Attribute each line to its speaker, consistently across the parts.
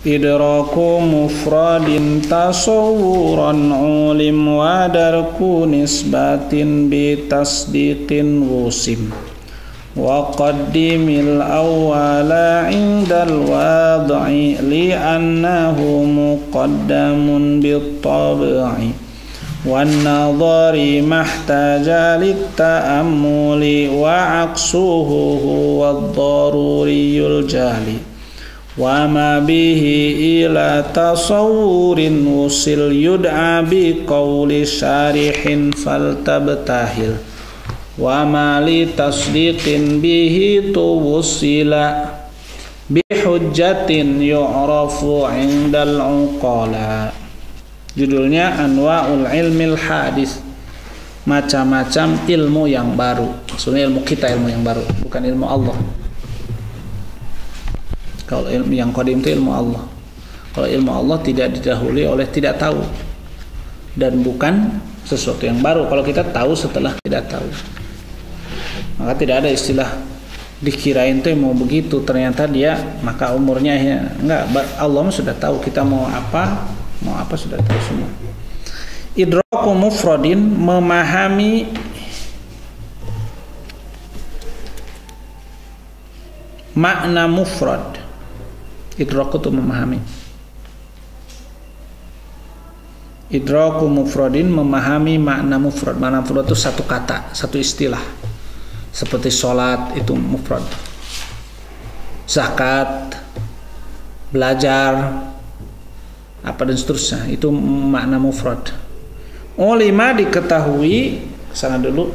Speaker 1: idraku mufradin tasawuran ulim wa darku nisbatin bitasdiqin wusim wa qaddimil awwala indal wad'i li'annahu muqaddamun bittab'i wan nadhari mahtaja litta'ammuli wa aqsuhu huwa ad-daruriyul jali wa ma bihi ila tasawurin usil yud'a bi qawli syarihin faltabtahil wa ma li tasdiqin bihi tuwsila bi hujjatin yu'rafu 'indal uqala. Judulnya Anwa'ul Ilmil Hadis, macam-macam ilmu yang baru. Maksudnya ilmu kita, ilmu yang baru, bukan ilmu Allah. Kalau ilmu yang qadim itu ilmu Allah. Kalau ilmu Allah tidak didahului oleh tidak tahu, dan bukan sesuatu yang baru kalau kita tahu setelah tidak tahu. Maka tidak ada istilah dikirain tuh mau begitu, ternyata dia maka umurnya enggak. Allah sudah tahu kita mau apa sudah tahu semua. Idraku mufradin, memahami makna mufrad. Idraku itu memahami. Idraku mufradin, memahami makna mufrad. Makna mufrad itu satu kata, satu istilah. Seperti sholat itu mufrad, zakat, belajar, apa dan seterusnya, itu makna mufrad. Ulima diketahui, sana dulu,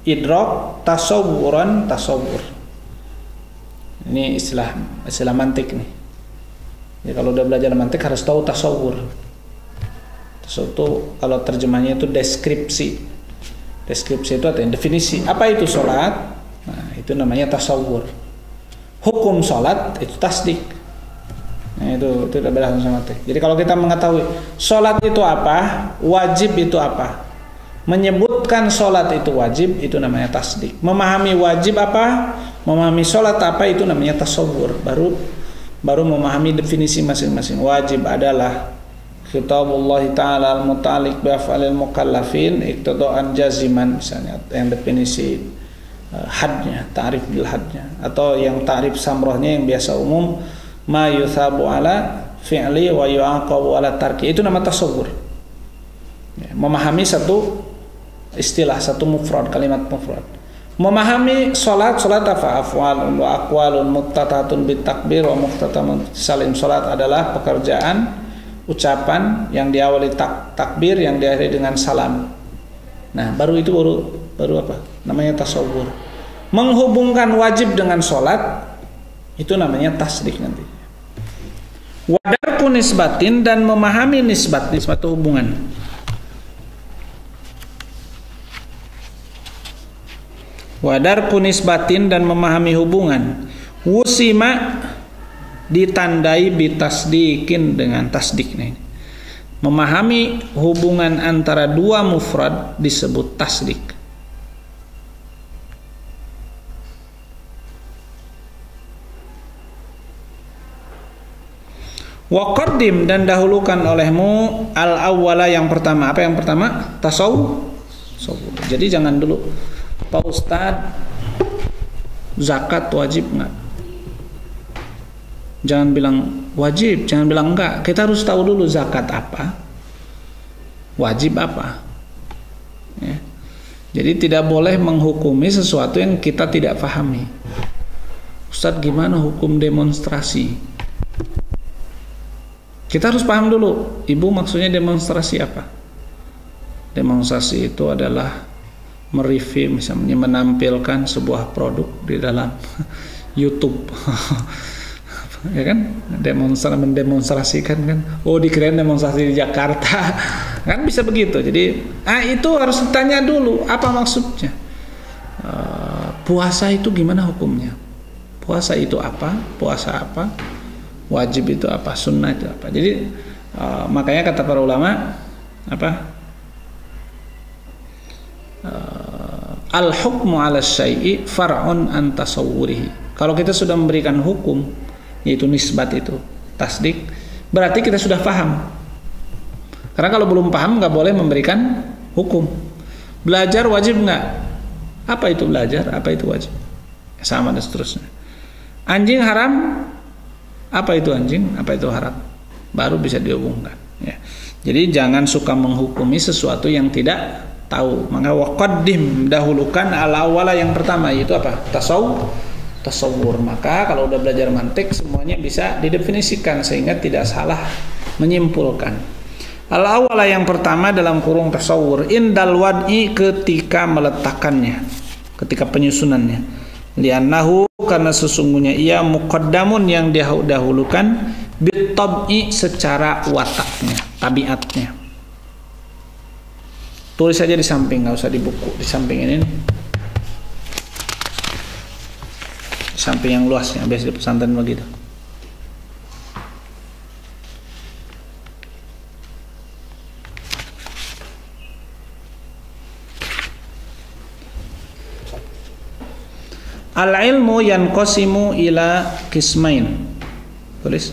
Speaker 1: idrak tasawuran, tasawur. Ini istilah mantik nih. Jadi kalau udah belajar mantik harus tahu tasawur. Tasawur itu kalau terjemahnya itu deskripsi. Deskripsi itu artinya definisi. Apa itu sholat? Nah, itu namanya tasawur. Hukum sholat itu tasdik. Nah, itu udah beda sama teh. Jadi kalau kita mengetahui sholat itu apa, wajib itu apa, menyebutkan sholat itu wajib, itu namanya tasdik. Memahami wajib apa, memahami sholat apa, itu namanya tasawur. Baru memahami definisi masing-masing. Wajib adalah khitabullah ta'ala al-muta'alliq bi af'alil mukallafin iqtida'an jaziman, misalnya yang definisi hadnya, ta'rif bil hadnya, atau yang ta'rif samrohnya yang biasa umum, ma yuthabu ala fi'li wa yu'aqabu ala tarki, itu nama tasawur. Ya, memahami satu istilah, satu mufrad, kalimat mufrad. Memahami sholat apa? Af'alun wa aqwalun muqtatatun bitakbir wa muqtatamun salim. Sholat adalah pekerjaan, ucapan yang diawali takbir, yang diakhiri dengan salam. Nah, baru apa? Namanya tasawur. Menghubungkan wajib dengan sholat, itu namanya tasdik nanti. Wadarku nisbatin, dan memahami nisbat itu hubungan. Wadarku nisbatin, dan memahami hubungan. Wusima, ditandai bitasdikin, dengan tasdik nih. Memahami hubungan antara dua mufrad disebut tasdik. Wa qaddim, dan dahulukan olehmu al-awwala, yang pertama. Apa yang pertama? Tasawuf. Jadi jangan dulu, Pak Ustadz, zakat wajib enggak? Jangan bilang wajib, jangan bilang enggak. Kita harus tahu dulu zakat apa, wajib apa. Ya. Jadi tidak boleh menghukumi sesuatu yang kita tidak pahami. Ustadz, gimana hukum demonstrasi? Kita harus paham dulu, Ibu maksudnya demonstrasi apa? Demonstrasi itu adalah mereview, misalnya menampilkan sebuah produk di dalam YouTube. Ya kan? Mendemonstrasikan kan. Oh, dikirain demonstrasi di Jakarta. Kan bisa begitu. Jadi, itu harus ditanya dulu apa maksudnya. Puasa itu gimana hukumnya? Puasa itu apa? Puasa apa? Wajib itu apa, sunnah itu apa. Jadi makanya kata para ulama apa, al-hukmu 'ala syai'i far'un an tasawwurihi. Kalau kita sudah memberikan hukum, yaitu nisbat itu, tasdik, berarti kita sudah paham. Karena kalau belum paham nggak boleh memberikan hukum. Belajar wajib nggak? Apa itu belajar? Apa itu wajib? Sama dan seterusnya. Anjing haram? Apa itu anjing? Apa itu haram? Baru bisa dihubungkan. Ya. Jadi jangan suka menghukumi sesuatu yang tidak tahu. Maka waqaddim, dahulukan al-awwala yang pertama, yaitu apa? Tasawwur. Maka kalau udah belajar mantik semuanya bisa didefinisikan sehingga tidak salah menyimpulkan. Al-awwala yang pertama dalam kurung tasawwur, indal wad'i, ketika meletakkannya, ketika penyusunannya. Li'annahu, karena sesungguhnya ia muqaddamun, yang didahulukan, bitab'i, secara wataknya, tabiatnya. Tulis saja di samping, nggak usah di buku, di samping ini nih. Di samping yang luasnya, biasa di pesantren begitu. Al-ilmu yanqasimu ila qismain. Tulis.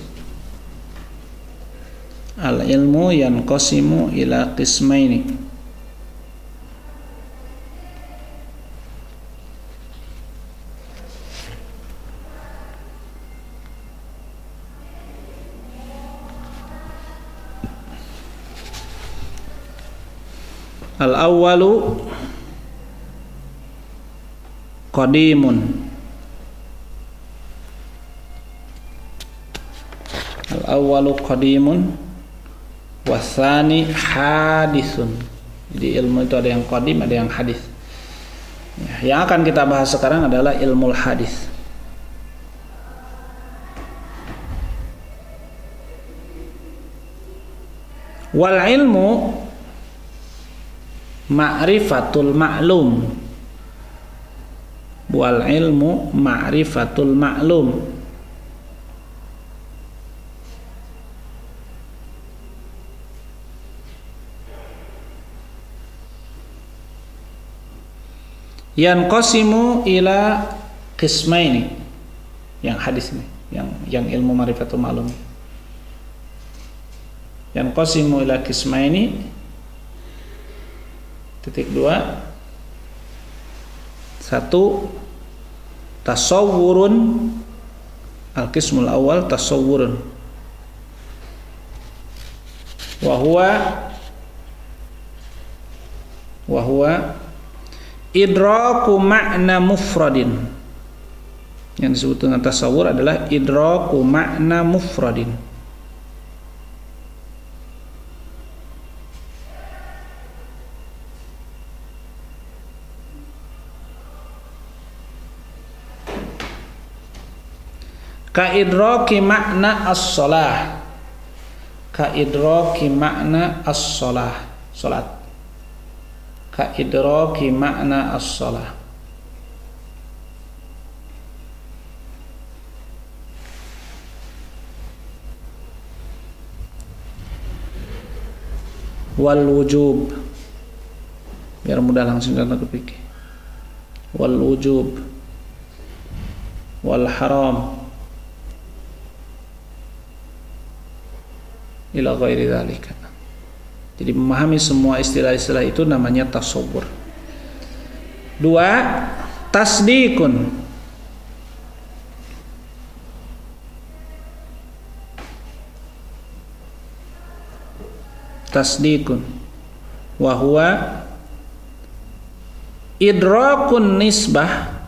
Speaker 1: Al-ilmu yanqasimu ila qismaini. Al-awwalu qadimun. Al-awwalu qadimun wasani hadisun. Jadi ilmu itu ada yang qadim, ada yang hadis. Ya, yang akan kita bahas sekarang adalah ilmu hadis. Wal ilmu ma'rifatul ma'lum. Wal ilmu ma'rifatul ma'lum. Yanqasimu ila qismaini. Yang hadis ini, yang ilmu ma'rifatul ma'lum. Yanqasimu ila qismaini. Titik 2. 1. Tasawwurun, al-qismul awal tasawwurun, wa huwa idraku makna mufradin. Yang disebut dengan tasawwur adalah idraku makna mufradin. Kaidraki makna as-shalah. Kaidraki makna as-shalah. Salat. Kaidraki makna as-shalah. Wal wujub. Biar mudah langsung kita kepikir. Wal wujub. Wal haram. Ila ghairi dzalika. Jadi memahami semua istilah-istilah itu namanya tasawwur. 2. Tasdikun. Tasdikun wa huwa idrakun nisbah.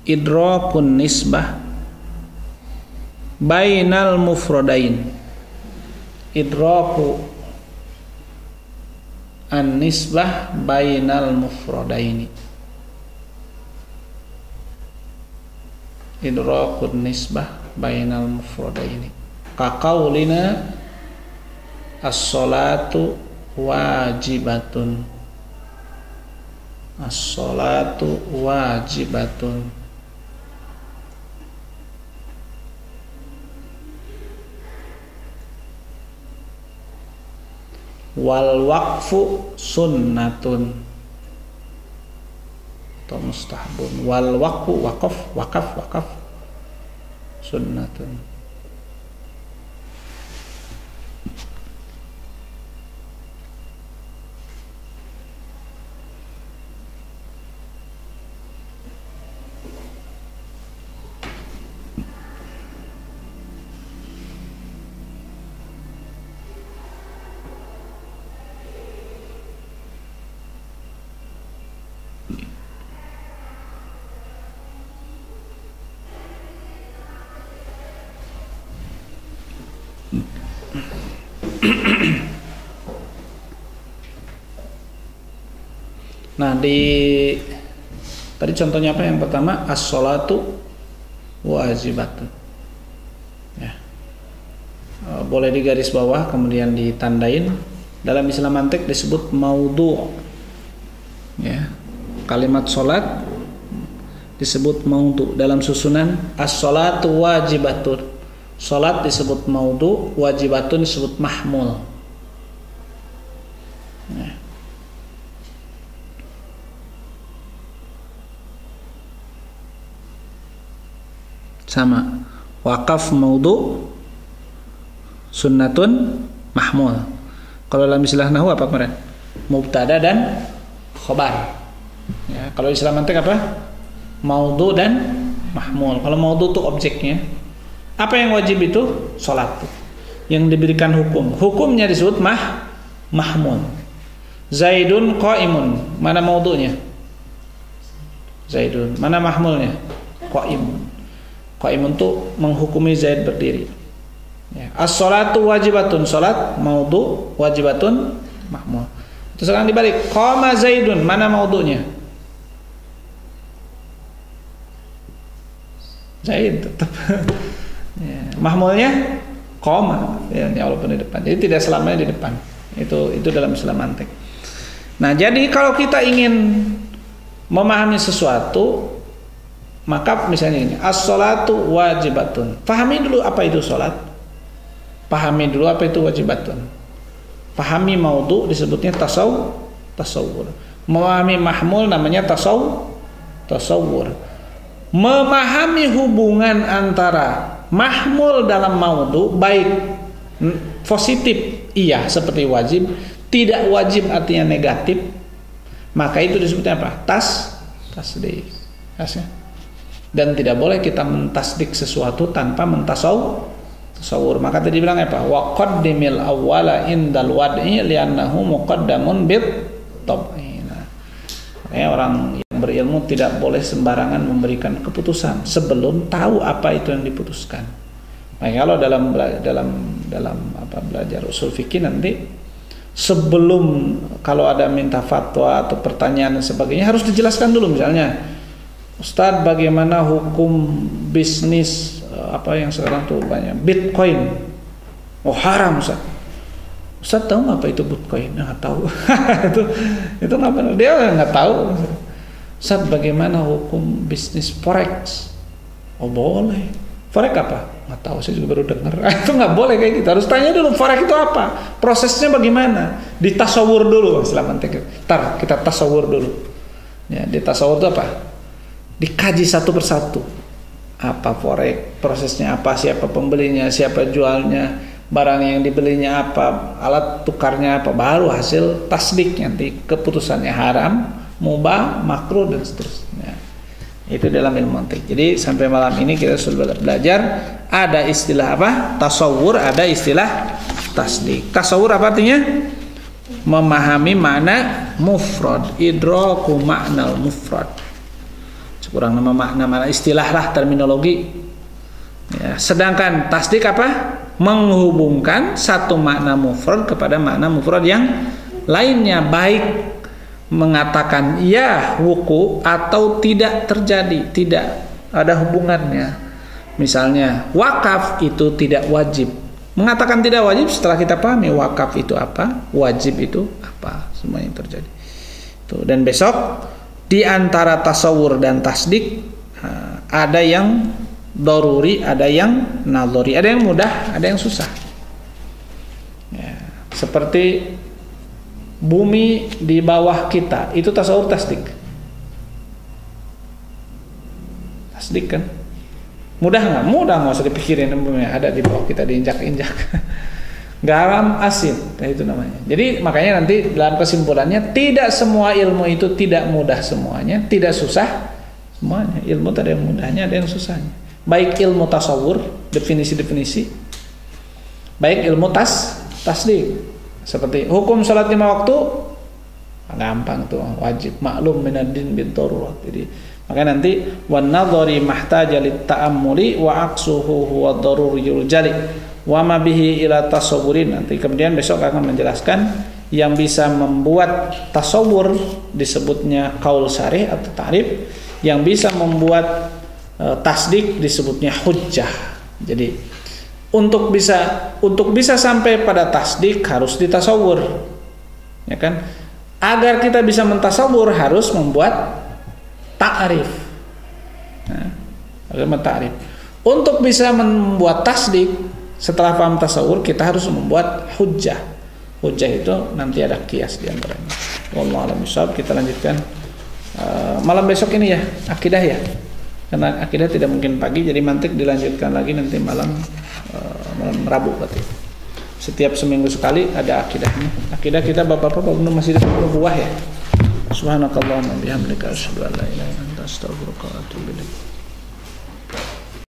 Speaker 1: Idrakun nisbah bainal mufradain. Idraku an-nisbah bainal mufradaini. Idraku an-nisbah bainal mufradaini. Kaqaulina as-salatu wajibatun. As-salatu wajibatun. Wal waqfu sunnatun atau mustahabun. Wal waqfu waqaf sunnatun. Nah, tadi contohnya apa? Yang pertama, as-sholatu wajibatun. Ya. Boleh digaris bawah, kemudian ditandain. Dalam istilah mantik disebut maudhu'. Ya. Kalimat sholat disebut maudhu'. Dalam susunan as-sholatu wajibatun. Sholat disebut maudhu', wajibatun disebut mahmul. Ya. Sama, wakaf maudhu, sunnatun, mahmul. Kalau dalam istilah nahwu apa kemarin? Mubtada dan khobar. Ya, kalau istilah mantik apa? Maudhu dan mahmul. Kalau maudhu itu objeknya. Apa yang wajib itu? Salat. Yang diberikan hukum. Hukumnya disebut mahmul. Zaidun qaimun. Mana maudhunya? Zaidun. Mana mahmulnya? Qaimun. Qaimun itu menghukumi Zaid berdiri. Ya. As-sholatu wajibatun, salat maudhu, wajibatun mahmul. Terus sekarang dibalik, qama Zaidun, mana maudhunya? Zaid tetap. Ya. Mahmulnya qama, ya, walaupun di depan. Jadi tidak selamanya di depan. Itu dalam istilah mantik. Nah, jadi kalau kita ingin memahami sesuatu, maka misalnya ini, as-sholatu wajibatun. Pahami dulu apa itu sholat. Pahami dulu apa itu wajibatun. Pahami maudhu disebutnya tasawwur. Memahami mahmul namanya tasawwur. Memahami hubungan antara mahmul dalam maudhu, baik positif iya seperti wajib, tidak wajib artinya negatif, maka itu disebutnya apa? Tasdik. Dan tidak boleh kita mentasdik sesuatu tanpa mentasawwur. Maka tadi bilang apa? Wa qaddimil awwala indal wad'i li'annahu muqaddamun bit tab'i. Orang yang berilmu tidak boleh sembarangan memberikan keputusan sebelum tahu apa itu yang diputuskan. Nah, kalau dalam belajar usul fikih nanti, sebelum kalau ada minta fatwa atau pertanyaan dan sebagainya harus dijelaskan dulu. Misalnya, Ustadz, bagaimana hukum bisnis apa yang sekarang tuh banyak Bitcoin? Oh, haram, Ustadz. Ustadz tahu nggak apa itu Bitcoin? Nggak tahu. itu nggak benar. Dia nggak tahu. Ustadz, bagaimana hukum bisnis forex? Oh, boleh. Forex apa? Nggak tahu, saya juga baru dengar. Itu nggak boleh kayak gitu. Harus tanya dulu forex itu apa? Prosesnya bagaimana? Ditasawur dulu. Selamat tinggal. Kita tasawur dulu. Ya, ditasawur itu apa? Dikaji satu persatu. Apa forex, prosesnya apa, siapa pembelinya, siapa jualnya, barang yang dibelinya apa, alat tukarnya apa, baru hasil tasdik nanti keputusannya haram, mubah, makruh dan seterusnya. Itu dalam ilmu mantik. Jadi sampai malam ini kita sudah belajar ada istilah apa? Tasawur, ada istilah tasdik. Tasawur apa artinya? Memahami makna mufrad, idraku makna mufrad. Kurang nama makna istilah lah, terminologi. Ya, sedangkan tasdik apa? Menghubungkan satu makna mufrad kepada makna mufrad yang lainnya, baik mengatakan ya wuku atau tidak terjadi, tidak ada hubungannya. Misalnya wakaf itu tidak wajib. Mengatakan tidak wajib setelah kita pahami wakaf itu apa, wajib itu apa, semua yang terjadi. Tuh, dan besok di antara tasawur dan tasdik ada yang daruri, ada yang nadhari, ada yang mudah, ada yang susah. Ya, seperti bumi di bawah kita, itu tasawur tasdik. Tasdik kan? Mudah nggak usah dipikirin, ada di bawah kita diinjak-injak. Garam asin, itu namanya. Jadi makanya nanti dalam kesimpulannya, tidak semua ilmu itu tidak mudah semuanya, tidak susah semuanya. Ilmu ada yang mudahnya, ada yang susahnya. Baik ilmu tasawur, definisi-definisi, baik ilmu tasdik, seperti hukum salat 5 waktu, gampang tuh, wajib, maklum minad-din bid-darurat. Jadi makanya nanti wan nadhari mahtaja lit ta'ammuli wa aqsuhu huwa daruriyul jali wa ma bihi ila tasawurin. Nanti kemudian besok akan menjelaskan yang bisa membuat tasawur disebutnya qaul sarih atau ta'rif, yang bisa membuat tasdik disebutnya hujjah. Jadi untuk bisa sampai pada tasdik harus ditasawur, ya kan? Agar kita bisa mentasawur harus membuat ta'rif. Nah, harus mentarif. Untuk bisa membuat tasdik setelah paham tasawur, kita harus membuat hujjah. Hujjah itu nanti ada kias di antaranya. Wallahu a'lam bishawab. Kita lanjutkan malam besok ini ya, akidah ya. Karena akidah tidak mungkin pagi, jadi mantik dilanjutkan lagi nanti malam Rabu berarti. Setiap seminggu sekali ada akidahnya. Akidah kita bapak-bapak masih ada buah ya. Subhanakallahumma bihamdika asyhadu an la ilaha illa anta astaghfiruka wa atubu ilaik.